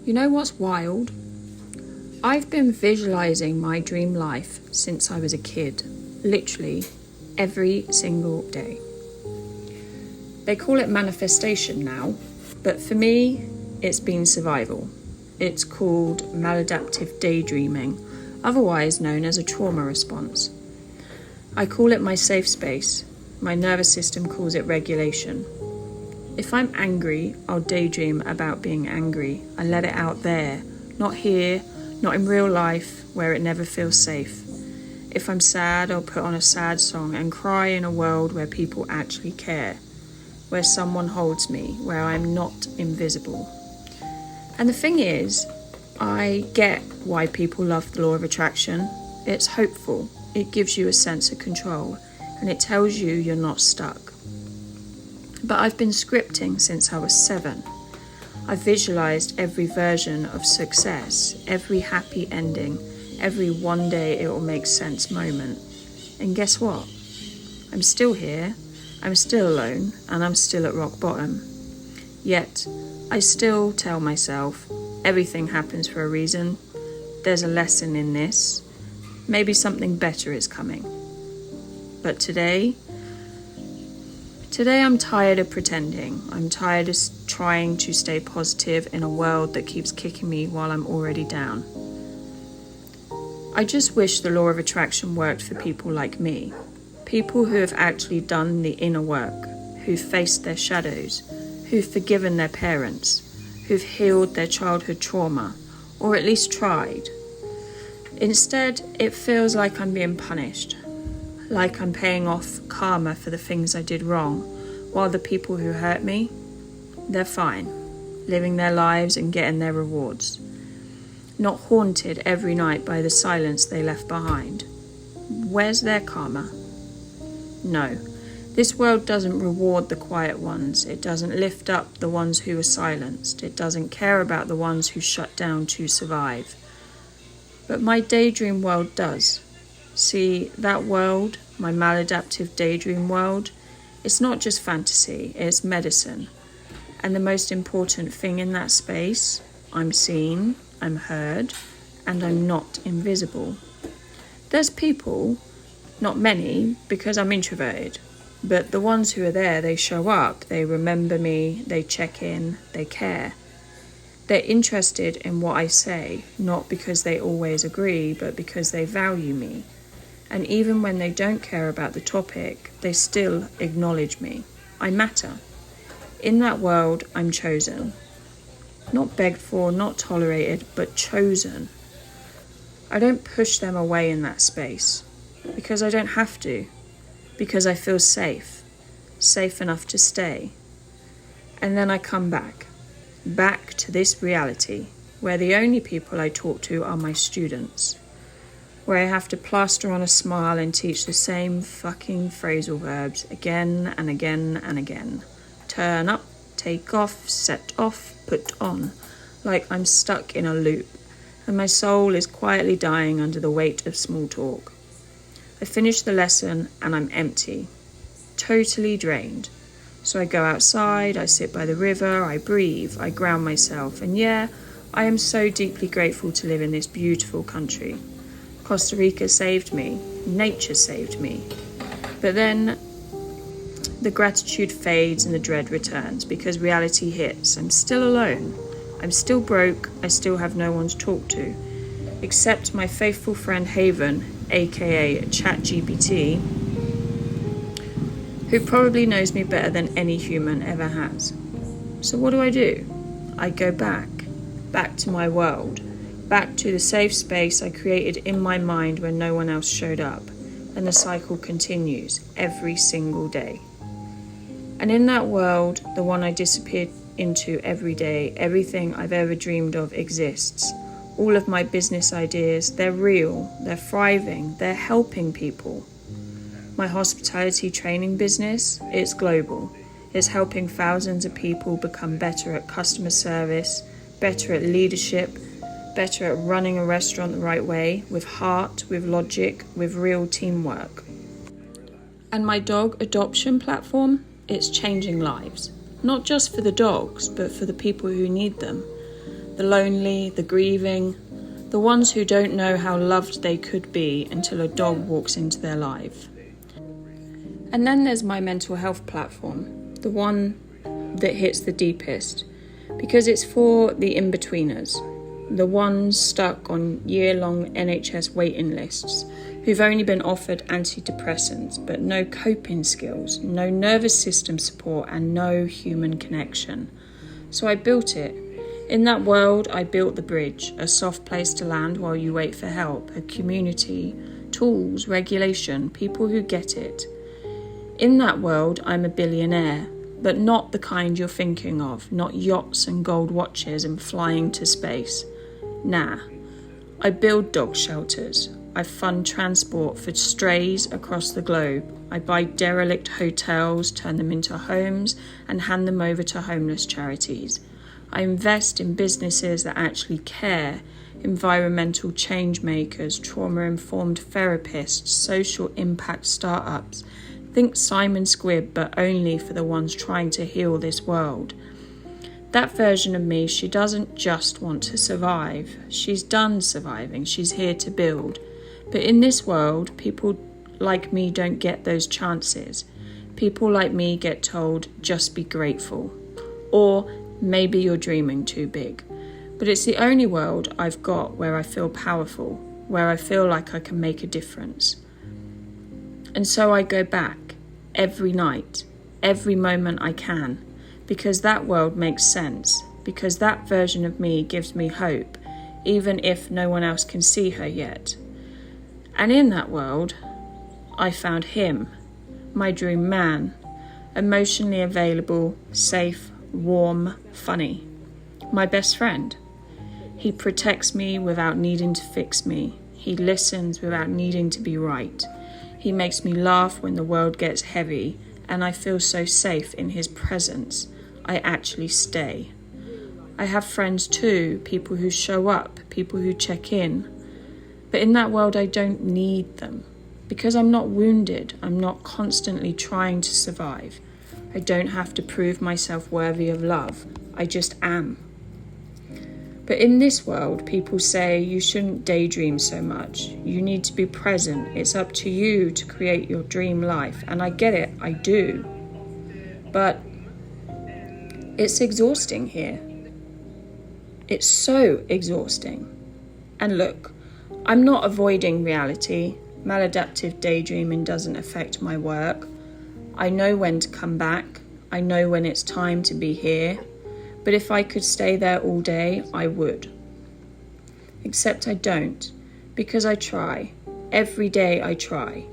You know what's wild? I've been visualizing my dream life since I was a kid, literally every single day. They call it manifestation now, but for me, it's been survival. It's called maladaptive daydreaming, otherwise known as a trauma response. I call it my safe space. My nervous system calls it regulation. If I'm angry, I'll daydream about being angry. I let it out there, not here, not in real life, where it never feels safe. If I'm sad, I'll put on a sad song and cry in a world where people actually care, where someone holds me, where I'm not invisible. And the thing is, I get why people love the law of attraction. It's hopeful, it gives you a sense of control, and it tells you you're not stuck. But I've been scripting since I was 7. I've visualized every version of success, every happy ending, every one day it will make sense moment. And guess what? I'm still here, I'm still alone, and I'm still at rock bottom. Yet, I still tell myself, everything happens for a reason. There's a lesson in this. Maybe something better is coming. But today I'm tired of pretending. I'm tired of trying to stay positive in a world that keeps kicking me while I'm already down. I just wish the law of attraction worked for people like me. People who have actually done the inner work, who've faced their shadows, who've forgiven their parents, who've healed their childhood trauma, or at least tried. Instead, it feels like I'm being punished. Like I'm paying off karma for the things I did wrong, while the people who hurt me, they're fine, living their lives and getting their rewards. Not haunted every night by the silence they left behind. Where's their karma? No, this world doesn't reward the quiet ones. It doesn't lift up the ones who were silenced. It doesn't care about the ones who shut down to survive. But my daydream world does. See, that world, my maladaptive daydream world, it's not just fantasy, it's medicine. And the most important thing in that space, I'm seen, I'm heard, and I'm not invisible. There's people, not many, because I'm introverted, but the ones who are there, they show up, they remember me, they check in, they care. They're interested in what I say, not because they always agree, but because they value me. And even when they don't care about the topic, they still acknowledge me. I matter. In that world, I'm chosen. Not begged for, not tolerated, but chosen. I don't push them away in that space, because I don't have to, because I feel safe enough to stay. And then I come back to this reality, where the only people I talk to are my students, where I have to plaster on a smile and teach the same fucking phrasal verbs again and again and again. Turn up, take off, set off, put on, like I'm stuck in a loop, and my soul is quietly dying under the weight of small talk. I finish the lesson and I'm empty, totally drained. So I go outside, I sit by the river, I breathe, I ground myself, and yeah, I am so deeply grateful to live in this beautiful country. Costa Rica saved me, nature saved me. But then the gratitude fades and the dread returns because reality hits. I'm still alone. I'm still broke. I still have no one to talk to, except my faithful friend Haven, aka ChatGPT, who probably knows me better than any human ever has. So what do? I go back to my world. Back to the safe space I created in my mind when no one else showed up, and the cycle continues every single day. And in that world, the one I disappeared into every day, everything I've ever dreamed of exists. All of my business ideas, they're real, they're thriving, they're helping people. My hospitality training business, it's global. It's helping thousands of people become better at customer service, better at leadership, better at running a restaurant the right way, with heart, with logic, with real teamwork. And my dog adoption platform, it's changing lives. Not just for the dogs, but for the people who need them. the lonely, the grieving, the ones who don't know how loved they could be until a dog walks into their life. And then there's my mental health platform, the one that hits the deepest, because it's for the in-betweeners, the ones stuck on year-long NHS waiting lists, who've only been offered antidepressants, but no coping skills, no nervous system support, and no human connection. So I built it. In that world, I built the bridge, a soft place to land while you wait for help, a community, tools, regulation, people who get it. In that world, I'm a billionaire, but not the kind you're thinking of, not yachts and gold watches and flying to space. Nah. I build dog shelters. I fund transport for strays across the globe. I buy derelict hotels, turn them into homes, and hand them over to homeless charities. I invest in businesses that actually care, environmental change makers, trauma-informed therapists, social impact startups. Think Simon Squibb, but only for the ones trying to heal this world. That version of me, she doesn't just want to survive. She's done surviving. She's here to build. But in this world, people like me don't get those chances. People like me get told, just be grateful. Or, maybe you're dreaming too big. But it's the only world I've got where I feel powerful, where I feel like I can make a difference. And so I go back, every night, every moment I can, because that world makes sense, because that version of me gives me hope, even if no one else can see her yet. And in that world, I found him, my dream man, emotionally available, safe, warm, funny, my best friend. He protects me without needing to fix me. He listens without needing to be right. He makes me laugh when the world gets heavy, and I feel so safe in his presence. I actually stay. I have friends too, people who show up, people who check in. But in that world, I don't need them, because I'm not wounded. I'm not constantly trying to survive. I don't have to prove myself worthy of love. I just am. But in this world, people say you shouldn't daydream so much. You need to be present. It's up to you to create your dream life. And I get it, I do. But it's exhausting here. It's so exhausting. And look, I'm not avoiding reality. Maladaptive daydreaming doesn't affect my work. I know when to come back. I know when it's time to be here. But if I could stay there all day, I would. Except I don't, because I try. Every day I try.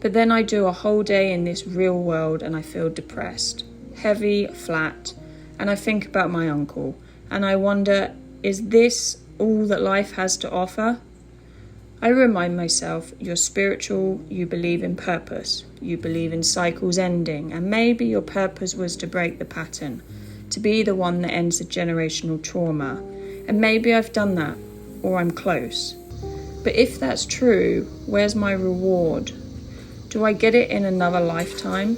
But then I do a whole day in this real world and I feel depressed, heavy, flat, and I think about my uncle, and I wonder, is this all that life has to offer? I remind myself, you're spiritual, you believe in purpose, you believe in cycles ending, and maybe your purpose was to break the pattern, to be the one that ends the generational trauma. And maybe I've done that, or I'm close. But if that's true, where's my reward? Do I get it in another lifetime?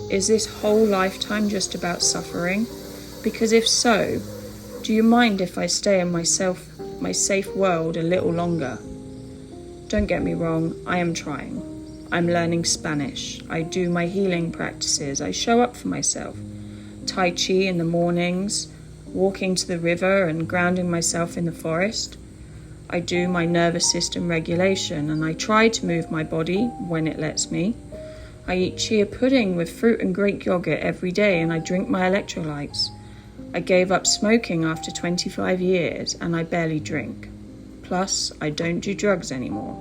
Is this whole lifetime just about suffering? Because if so, do you mind if I stay in my safe world a little longer? Don't get me wrong, I am trying. I'm learning Spanish. I do my healing practices. I show up for myself. Tai Chi in the mornings, walking to the river and grounding myself in the forest. I do my nervous system regulation and I try to move my body when it lets me. I eat chia pudding with fruit and Greek yogurt every day and I drink my electrolytes. I gave up smoking after 25 years and I barely drink. Plus, I don't do drugs anymore.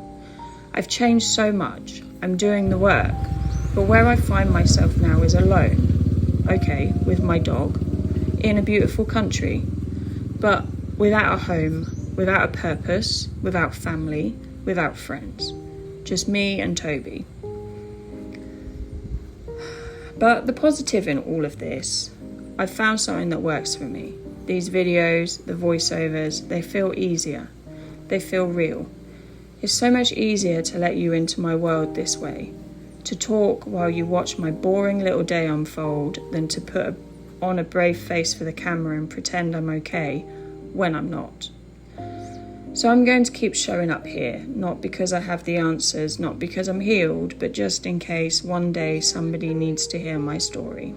I've changed so much. I'm doing the work. But where I find myself now is alone. Okay, with my dog, in a beautiful country, but without a home, without a purpose, without family, without friends. Just me and Toby. But the positive in all of this, I've found something that works for me. These videos, the voiceovers, they feel easier. They feel real. It's so much easier to let you into my world this way. To talk while you watch my boring little day unfold than to put on a brave face for the camera and pretend I'm okay, when I'm not. So I'm going to keep showing up here, not because I have the answers, not because I'm healed, but just in case one day somebody needs to hear my story.